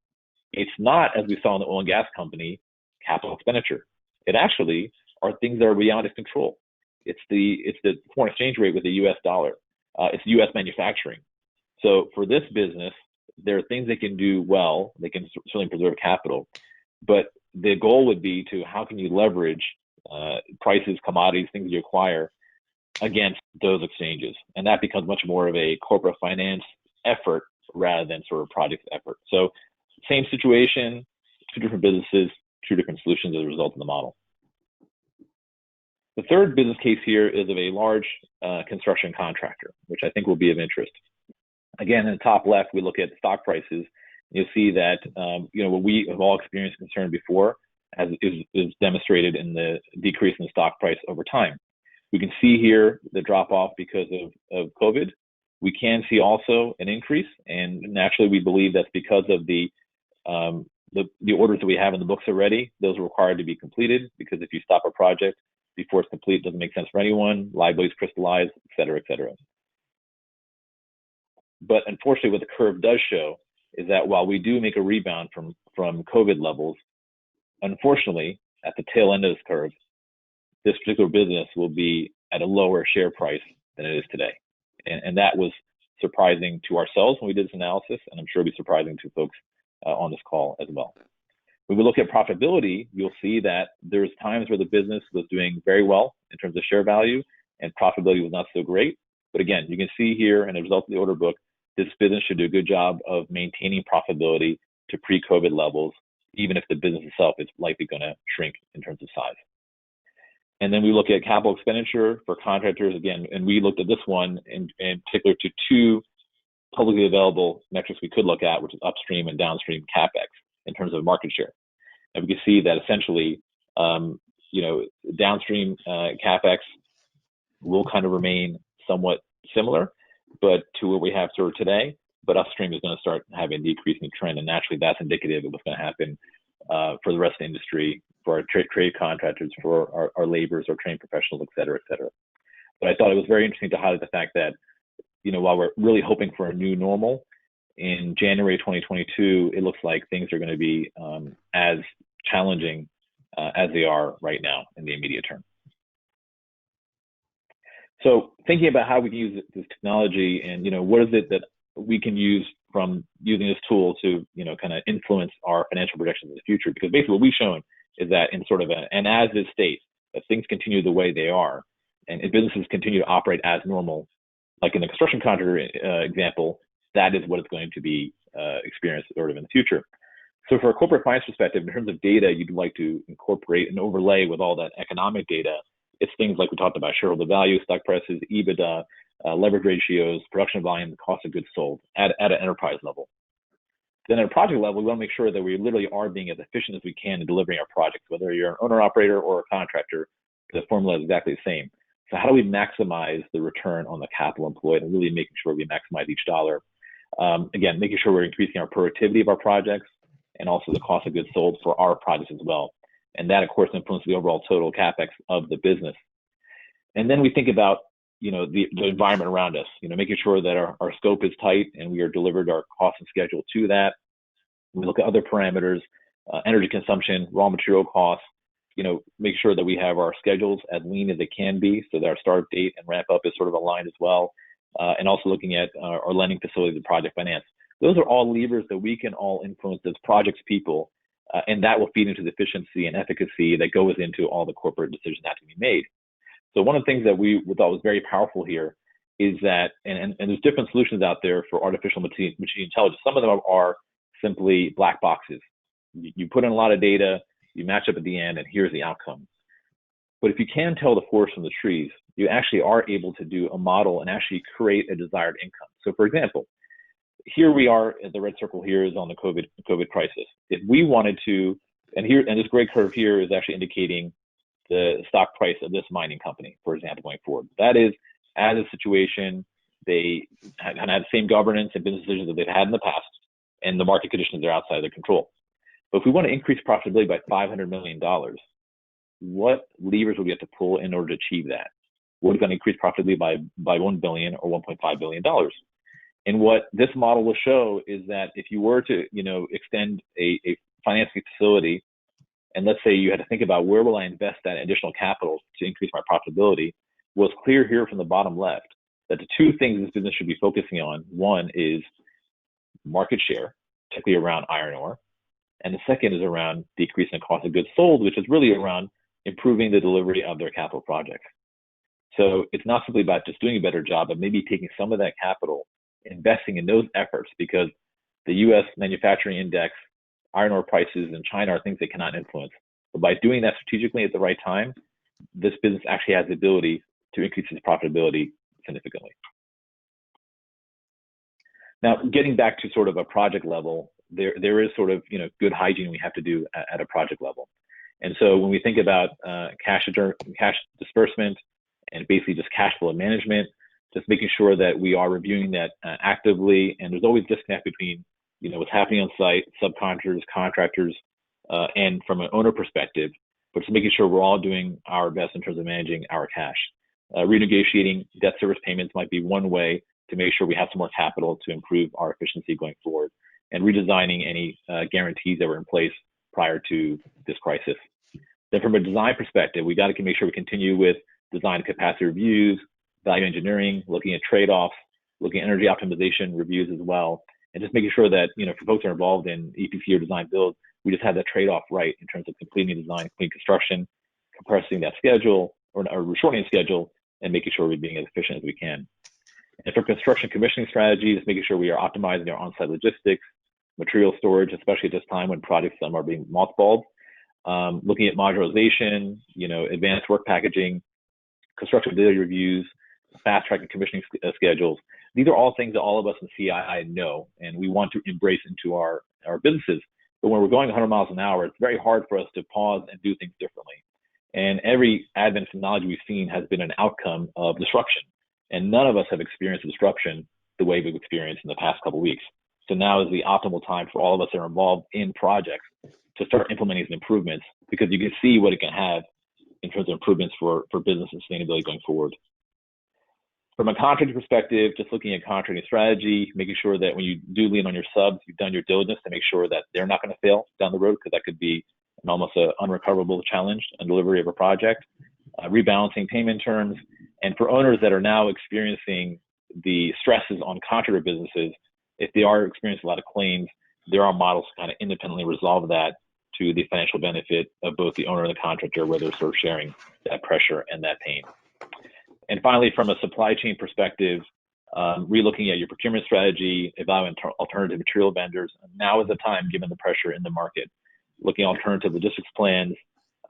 it's not, as we saw in the oil and gas company, capital expenditure. It actually are things that are beyond its control. It's the foreign exchange rate with the US dollar. It's US manufacturing. So for this business, there are things they can do well. They can certainly preserve capital, but the goal would be to how can you leverage prices, commodities, things you acquire against those exchanges. And that becomes much more of a corporate finance effort rather than sort of project effort. So same situation, 2 different businesses, 2 different solutions as a result of the model. The third business case here is of a large construction contractor, which I think will be of interest. Again, in the top left, we look at stock prices. You'll see that what we have all experienced concern before, as is demonstrated in the decrease in the stock price over time. We can see here the drop off because of COVID. We can see also an increase, and naturally we believe that's because of the orders that we have in the books already. Those are required to be completed, because if you stop a project before it's complete, it doesn't make sense for anyone. Liabilities crystallize, et cetera, et cetera. But unfortunately, what the curve does show is that while we do make a rebound from COVID levels, unfortunately, at the tail end of this curve, this particular business will be at a lower share price than it is today. And that was surprising to ourselves when we did this analysis, and I'm sure it'll be surprising to folks on this call as well. When we look at profitability, you'll see that there's times where the business was doing very well in terms of share value, and profitability was not so great. But again, you can see here in the results of the order book, this business should do a good job of maintaining profitability to pre-COVID levels, even if the business itself is likely going to shrink in terms of size. And then we look at capital expenditure for contractors again, and we looked at this one in particular to two publicly available metrics we could look at, which is upstream and downstream CapEx in terms of market share. And we can see that essentially, downstream CapEx will kind of remain somewhat similar, but to what we have sort of today. But upstream is going to start having a decreasing trend, and naturally that's indicative of what's going to happen for the rest of the industry, for our trade contractors, for our laborers, our trained professionals, et cetera, et cetera. But I thought it was very interesting to highlight the fact that, while we're really hoping for a new normal, in January 2022, it looks like things are going to be as challenging as they are right now in the immediate term. So thinking about how we can use this technology, and what is it that we can use from using this tool to kind of influence our financial projections in the future, because basically what we've shown is that in sort of an as-is state, that things continue the way they are, and if businesses continue to operate as normal, like in the construction contractor example, that is what is going to be experienced sort of in the future. So for a corporate finance perspective, in terms of data you'd like to incorporate and overlay with all that economic data, it's things like we talked about: shareholder value, stock prices, EBITDA, leverage ratios, production volume, cost of goods sold at an enterprise level. Then at a project level, we want to make sure that we literally are being as efficient as we can in delivering our projects, whether you're an owner-operator or a contractor. The formula is exactly the same. So how do we maximize the return on the capital employed, and really making sure we maximize each dollar? Again, making sure we're increasing our productivity of our projects, and also the cost of goods sold for our projects as well. And that, of course, influences the overall total CapEx of the business. And then we think about the environment around us, making sure that our scope is tight and we are delivered our cost and schedule to that. We look at other parameters, energy consumption, raw material costs, make sure that we have our schedules as lean as they can be, so that our start date and ramp up is sort of aligned as well. And also looking at our lending facilities and project finance. Those are all levers that we can all influence as projects people, and that will feed into the efficiency and efficacy that goes into all the corporate decisions that have to be made. So one of the things that we thought was very powerful here is that, and there's different solutions out there for artificial machine intelligence. Some of them are simply black boxes. You put in a lot of data, you match up at the end, and here's the outcome. But if you can tell the forest from the trees, you actually are able to do a model and actually create a desired income. So for example, here we are, the red circle here is on the COVID crisis. If we wanted to, and this gray curve here is actually indicating the stock price of this mining company, for example, going forward. That is, as a situation, they kind of have the same governance and business decisions that they've had in the past, and the market conditions are outside of their control. But if we want to increase profitability by $500 million, what levers would we have to pull in order to achieve that? We're going to increase profitability by $1 billion or $1.5 billion. And what this model will show is that if you were to, extend a financing facility, and let's say you had to think about where will I invest that additional capital to increase my profitability, well, it's clear here from the bottom left that the two things this business should be focusing on, one is market share, particularly around iron ore, and the second is around decreasing the cost of goods sold, which is really around improving the delivery of their capital projects. So it's not simply about just doing a better job, but maybe taking some of that capital, investing in those efforts, because the U.S. manufacturing index, iron ore prices in China are things they cannot influence. But by doing that strategically at the right time, this business actually has the ability to increase its profitability significantly. Now, getting back to sort of a project level, there is sort of good hygiene we have to do at a project level. And so when we think about cash disbursement and basically just cash flow management, just making sure that we are reviewing that actively, and there's always disconnect between what's happening on site, subcontractors, contractors, and from an owner perspective, but just making sure we're all doing our best in terms of managing our cash. Renegotiating debt service payments might be one way to make sure we have some more capital to improve our efficiency going forward, and redesigning any guarantees that were in place prior to this crisis. Then from a design perspective, we got to make sure we continue with design capacity reviews, value engineering, looking at trade-offs, looking at energy optimization reviews as well, and just making sure that for folks who are involved in EPC or design build, we just have that trade-off right in terms of completing design, completing construction, compressing that schedule or shortening the schedule, and making sure we're being as efficient as we can. And for construction commissioning strategies, making sure we are optimizing our on-site logistics, material storage, especially at this time when projects are being mothballed. Looking at modularization, advanced work packaging, construction daily reviews, fast tracking commissioning schedules. These are all things that all of us in CII know, and we want to embrace into our businesses. But when we're going 100 miles an hour, it's very hard for us to pause and do things differently. And every advent technology we've seen has been an outcome of disruption. And none of us have experienced disruption the way we've experienced in the past couple of weeks. So now is the optimal time for all of us that are involved in projects to start implementing these improvements, because you can see what it can have in terms of improvements for business and sustainability going forward. From a contracting perspective, just looking at contracting strategy, making sure that when you do lean on your subs, you've done your diligence to make sure that they're not going to fail down the road, because that could be almost an unrecoverable challenge in delivery of a project. Rebalancing payment terms. And for owners that are now experiencing the stresses on contractor businesses, if they are experiencing a lot of claims, there are models to kind of independently resolve that to the financial benefit of both the owner and the contractor, where they're sort of sharing that pressure and that pain. And finally, from a supply chain perspective, relooking at your procurement strategy, evaluating alternative material vendors. Now is the time, given the pressure in the market. Looking at alternative logistics plans,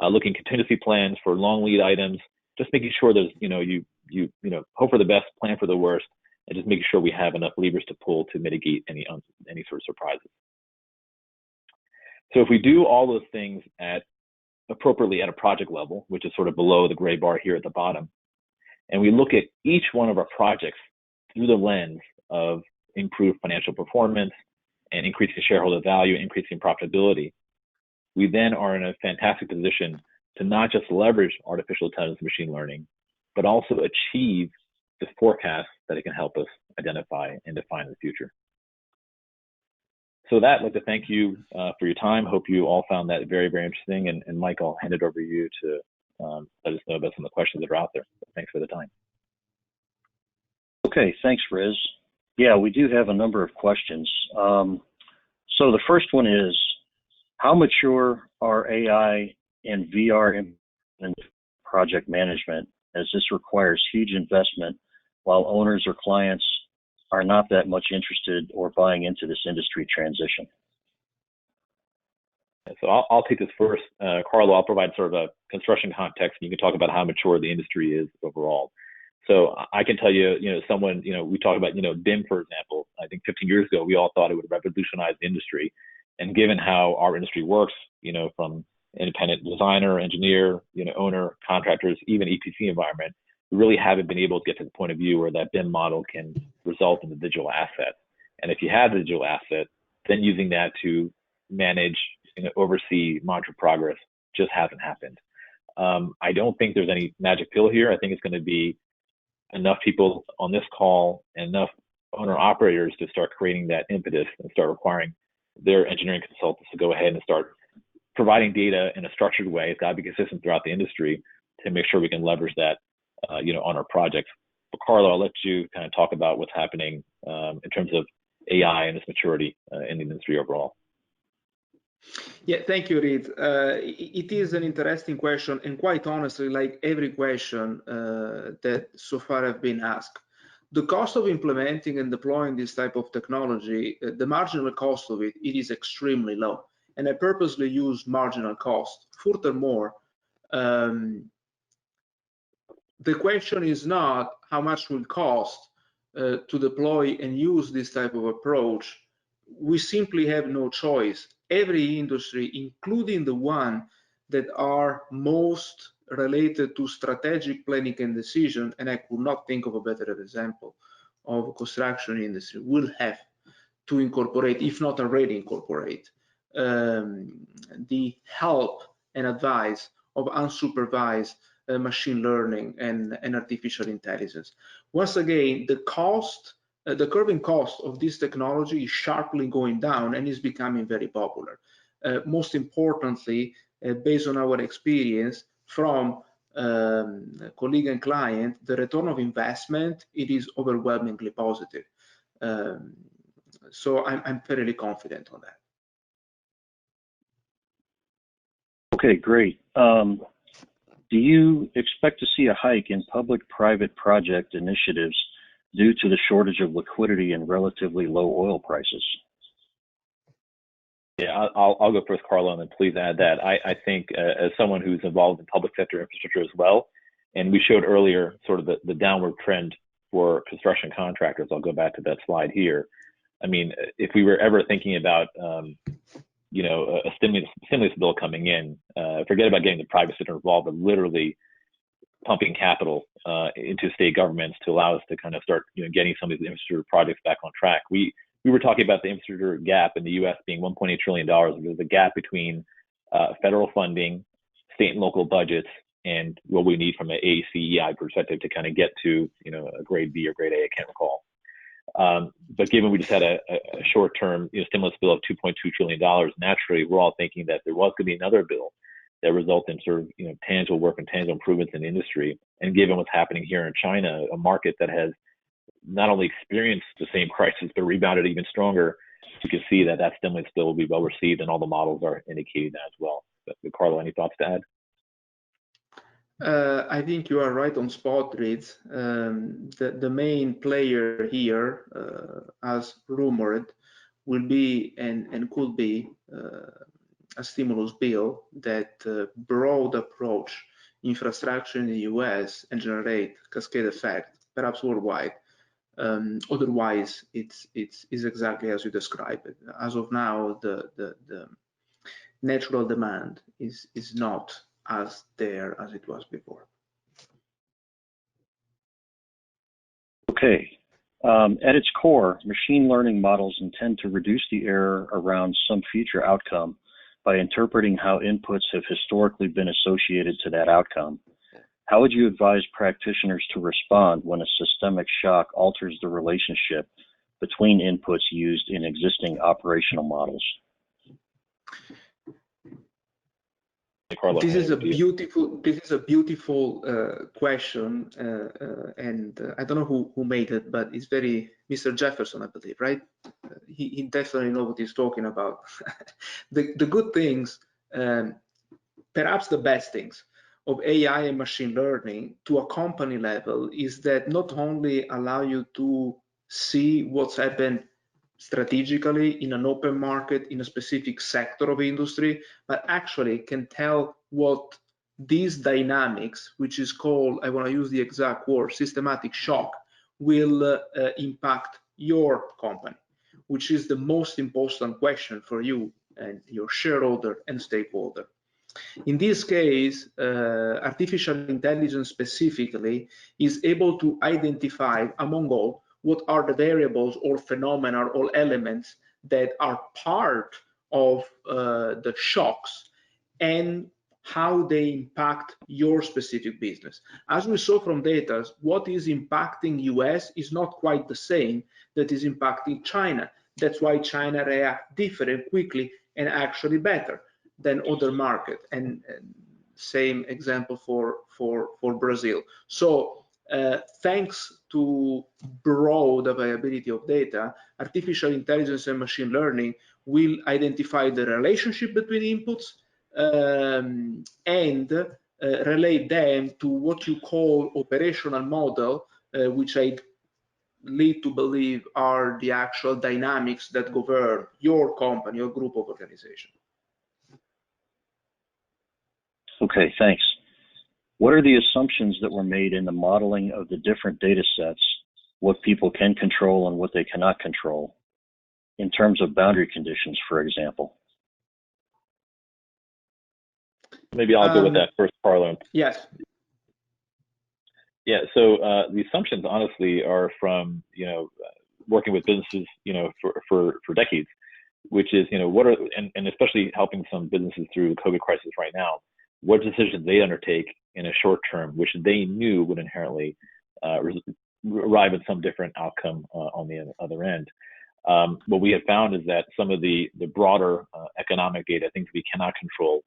looking contingency plans for long lead items, just making sure there's, you hope for the best, plan for the worst, and just making sure we have enough levers to pull to mitigate any sort of surprises. So if we do all those things appropriately at a project level, which is sort of below the gray bar here at the bottom, and we look at each one of our projects through the lens of improved financial performance and increasing shareholder value, increasing profitability, we then are in a fantastic position to not just leverage artificial intelligence and machine learning, but also achieve the forecast that it can help us identify and define the future. So with that, I'd like to thank you for your time. Hope you all found that very, very interesting. And Mike, I'll hand it over to you to let us know about some of the questions that are out there. Thanks for the time. Okay, thanks, Riz. Yeah, we do have a number of questions. So the first one is, how mature are AI and VR in project management, as this requires huge investment while owners or clients are not that much interested or buying into this industry transition? So I'll take this first. Carlo, I'll provide sort of a construction context, and you can talk about how mature the industry is overall. So I can tell you, we talk about, BIM, for example. I think 15 years ago, we all thought it would revolutionize the industry. And given how our industry works, from independent designer, engineer, owner, contractors, even EPC environment, we really haven't been able to get to the point of view where that BIM model can result in the digital asset. And if you have the digital asset, then using that to manage, oversee, monitor progress just hasn't happened. I don't think there's any magic pill here. I think it's going to be enough people on this call and enough owner operators to start creating that impetus and start requiring their engineering consultants to go ahead and start providing data in a structured way. It's got to be consistent throughout the industry to make sure we can leverage that, on our projects. But Carlo, I'll let you kind of talk about what's happening in terms of AI and its maturity in the industry overall. Yeah, thank you, Reed. It is an interesting question, and quite honestly, like every question that so far have been asked, the cost of implementing and deploying this type of technology, the marginal cost of it is extremely low. And I purposely use marginal cost. Furthermore, the question is not how much will cost to deploy and use this type of approach. We simply have no choice. Every industry, including the one that are most related to strategic planning and decision, and I could not think of a better example of construction industry, will have to incorporate, if not already incorporate, the help and advice of unsupervised machine learning and artificial intelligence. Once again, the curving cost of this technology is sharply going down and is becoming very popular. Most importantly, based on our experience from colleague and client, the return of investment, it is overwhelmingly positive. So I'm fairly confident on that. Okay, great. Do you expect to see a hike in public-private project initiatives due to the shortage of liquidity and relatively low oil prices? Yeah, I'll go first, Carlo, and then please add that. I think as someone who's involved in public sector infrastructure as well, and we showed earlier sort of the downward trend for construction contractors. I'll go back to that slide here. I mean, if we were ever thinking about a stimulus bill coming in, forget about getting the private sector involved, but literally pumping capital into state governments to allow us to kind of start getting some of these infrastructure projects back on track. We were talking about the infrastructure gap in the U.S. being $1.8 trillion. There's a gap between federal funding, state and local budgets, and what we need from an ACEI perspective to kind of get to a grade B or grade A, I can't recall. But given we just had a short-term stimulus bill of $2.2 trillion, naturally we're all thinking that there was going to be another bill that result in sort of tangible work and tangible improvements in the industry. And given what's happening here in China, a market that has not only experienced the same crisis but rebounded even stronger, you can see that stimulus bill will be well received, and all the models are indicating that as well. But Carlo, any thoughts to add? I think you are right on spot, Reed. The main player here, as rumored, will be and could be a stimulus bill that broad approach infrastructure in the US and generate cascade effect, perhaps worldwide. Otherwise, it's exactly as you described it. As of now, the natural demand is not as there as it was before. Okay. At its core, machine learning models intend to reduce the error around some future outcome by interpreting how inputs have historically been associated to that outcome. How would you advise practitioners to respond when a systemic shock alters the relationship between inputs used in existing operational models? This is a beautiful question, and I don't know who made it, but it's very Mr. Jefferson, I believe, right? He definitely knows what he's talking about. The good things, perhaps the best things of AI and machine learning to a company level is that not only allow you to see what's happened strategically in an open market in a specific sector of industry, but actually can tell what these dynamics, which is called, I want to use the exact word, systematic shock, will impact your company, which is the most important question for you and your shareholder and stakeholder. In this case, artificial intelligence specifically is able to identify, among all, what are the variables or phenomena or elements that are part of the shocks and how they impact your specific business. As we saw from data, what is impacting US is not quite the same that is impacting China. That's why China reacts different, quickly, and actually better than other markets. And same example for Brazil. So thanks to broad availability of data, artificial intelligence and machine learning will identify the relationship between inputs and relate them to what you call operational model, which I lead to believe are the actual dynamics that govern your company or group of organizations. Okay, thanks. What are the assumptions that were made in the modeling of the different data sets, what people can control and what they cannot control, in terms of boundary conditions, for example? Maybe I'll go with that first, Carlo. Yes. Yeah, so the assumptions honestly are from, working with businesses, for decades, which is, what are, and especially helping some businesses through the COVID crisis right now, what decisions they undertake in a short term, which they knew would inherently arrive at some different outcome on the other end. What we have found is that some of the broader economic data, things we cannot control,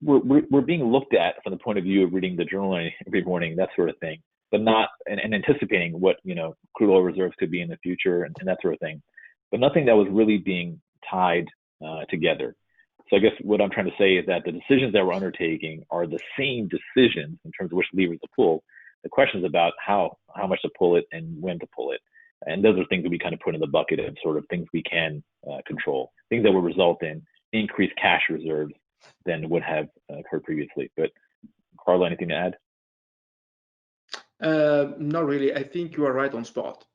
we're being looked at from the point of view of reading the journal every morning, that sort of thing, but not and anticipating what crude oil reserves could be in the future and that sort of thing, but nothing that was really being tied together. So I guess what I'm trying to say is that the decisions that we're undertaking are the same decisions in terms of which levers to pull. The question is about how much to pull it and when to pull it. And those are things that we kind of put in the bucket of sort of things we can control, things that will result in increased cash reserves than would have occurred previously. But Carlo, anything to add? Not really. I think you are right on spot.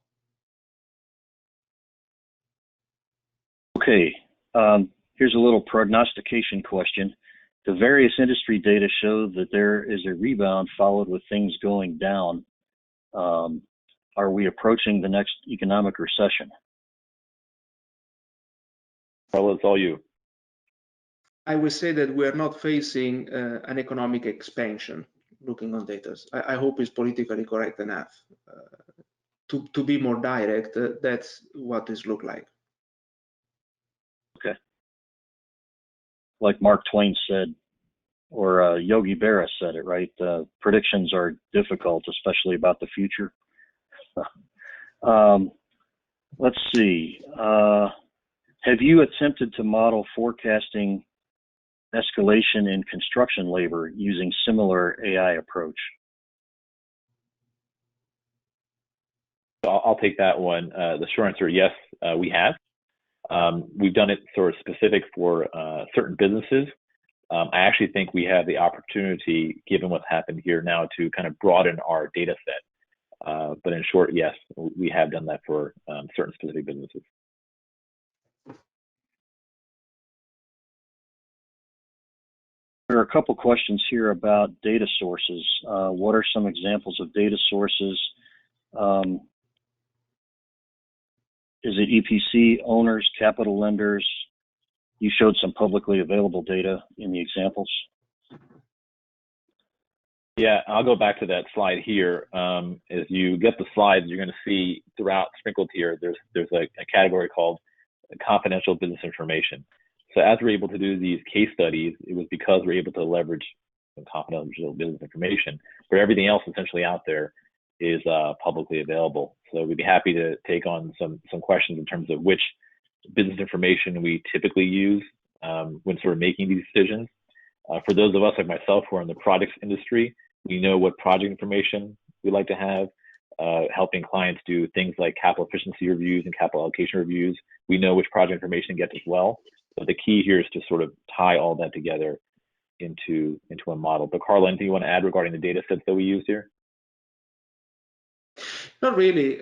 Okay, here's a little prognostication question. The various industry data show that there is a rebound followed with things going down. Are we approaching the next economic recession? Carlo, it's all you. I would say that we are not facing an economic expansion looking on data. I hope it's politically correct enough. To be more direct, that's what this look like. Okay. Like Mark Twain said, or Yogi Berra said it, right? Predictions are difficult, especially about the future. Let's see. Have you attempted to model forecasting escalation in construction labor using similar AI approach? I'll take that one. The short answer, yes, we have. We've done it sort of specific for certain businesses. I actually think we have the opportunity, given what's happened here now, to kind of broaden our data set. But in short, yes, we have done that for certain specific businesses. There are a couple questions here about data sources. What are some examples of data sources? Is it EPC owners, capital lenders? You showed some publicly available data in the examples. Yeah, I'll go back to that slide here. As you get the slides, you're going to see throughout sprinkled here, there's a category called confidential business information. So as we're able to do these case studies, it was because we're able to leverage confidential business information, where everything else essentially out there is publicly available. So we'd be happy to take on some questions in terms of which business information we typically use when sort of making these decisions. For those of us like myself who are in the projects industry, we know what project information we like to have, helping clients do things like capital efficiency reviews and capital allocation reviews. We know which project information gets as well. But the key here is to sort of tie all that together into a model. But Carlo, anything you want to add regarding the data sets that we used here? Not really.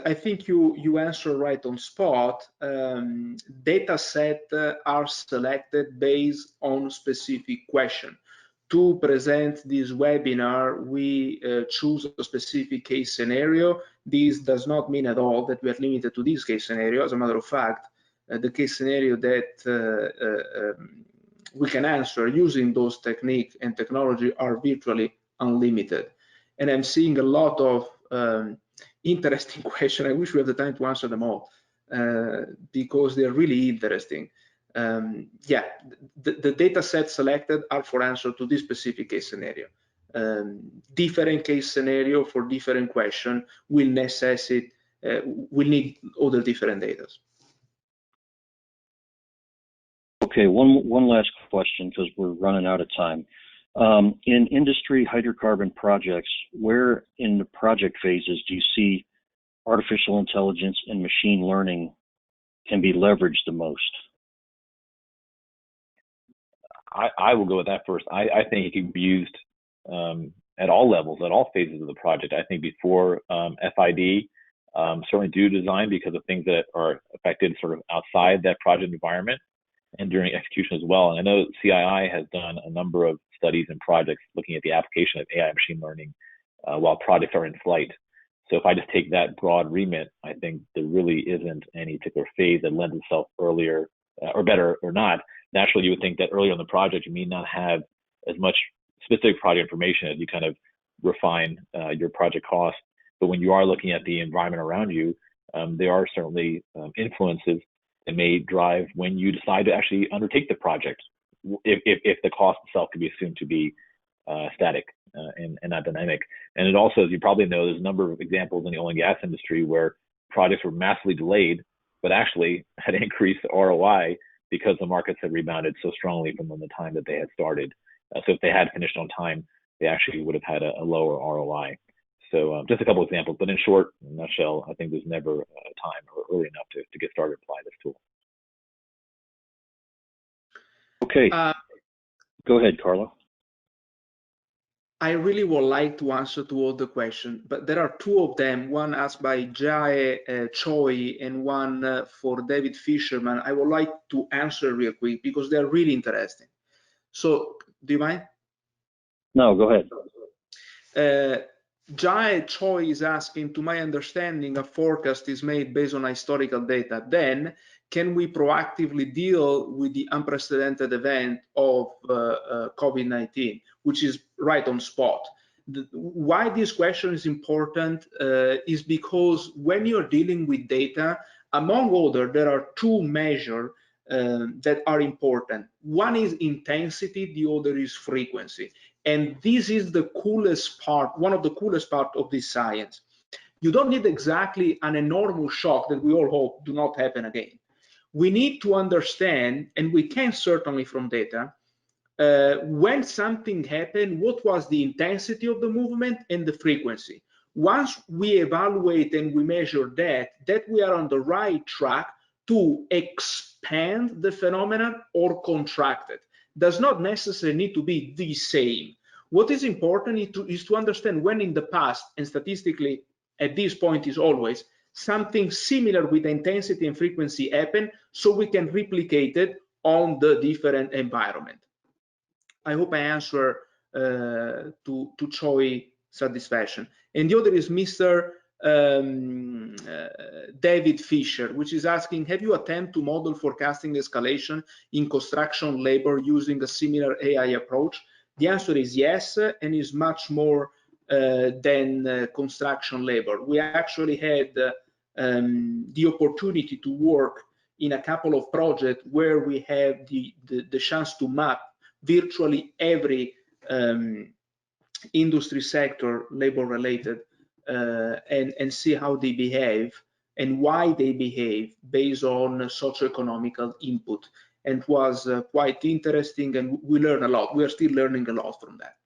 I think you answer right on spot. Data set are selected based on specific question. To present this webinar, we choose a specific case scenario. This does not mean at all that we are limited to this case scenario. As a matter of fact, the case scenario that we can answer using those techniques and technology are virtually unlimited. And I'm seeing a lot of interesting questions. I wish we have the time to answer them all because they're really interesting. Yeah, the data sets selected are for answer to this specific case scenario. Different case scenario for different question will necessitate, will need other different data. Okay, one last question because we're running out of time. In industry hydrocarbon projects, where in the project phases do you see artificial intelligence and machine learning can be leveraged the most? I will go with that first. I think it can be used at all levels, at all phases of the project. I think before FID, certainly do design because of things that are affected sort of outside that project environment. and during execution as well. And I know CII has done a number of studies and projects looking at the application of AI machine learning while projects are in flight. So if I just take that broad remit, I think there really isn't any particular phase that lends itself earlier or better or not. Naturally, you would think that earlier in the project, you may not have as much specific project information as you kind of refine your project cost. But when you are looking at the environment around you, there are certainly influences that may drive when you decide to actually undertake the project, if the cost itself can be assumed to be static and not dynamic. And it also, as you probably know, there's a number of examples in the oil and gas industry where projects were massively delayed, but actually had increased ROI because the markets had rebounded so strongly from the time that they had started. So if they had finished on time, they actually would have had a lower ROI. So just a couple examples, but in short, in a nutshell, I think there's never a time or early enough to get started to apply this tool. Okay, go ahead, Carlo. I really would like to answer to all the questions, but there are two of them, one asked by Jae Choi and one for David Fisherman. I would like to answer real quick because they're really interesting. So, do you mind? No, go ahead. Jae Choi is asking, to my understanding, a forecast is made based on historical data. Then, can we proactively deal with the unprecedented event of COVID-19, which is right on spot? Why this question is important is because when you're dealing with data, among other, there are two measures that are important. One is intensity, the other is frequency. And this is the coolest part, one of the coolest part of this science. You don't need exactly an enormous shock that we all hope do not happen again. We need to understand, and we can certainly from data, when something happened, what was the intensity of the movement and the frequency. Once we evaluate and we measure that we are on the right track to expand the phenomenon or contract it. Does not necessarily need to be the same. What is important is to understand when in the past, and statistically at this point is always, something similar with intensity and frequency happened, so we can replicate it on the different environment. I hope I answer to Choi satisfaction. And the other is Mr. David Fisher, which is asking, have you attempted to model forecasting escalation in construction labor using a similar AI approach? The answer is yes, and is much more than construction labor. We actually had the opportunity to work in a couple of projects where we have the chance to map virtually every industry sector, labor related, and see how they behave and why they behave based on socioeconomical input. And it was quite interesting, and we learned a lot. We are still learning a lot from that.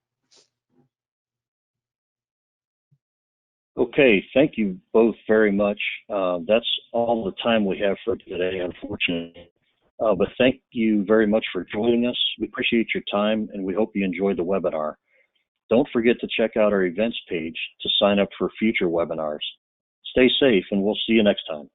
Okay, thank you both very much. That's all the time we have for today, unfortunately. But thank you very much for joining us. We appreciate your time, and we hope you enjoyed the webinar. Don't forget to check out our events page to sign up for future webinars. Stay safe, and we'll see you next time.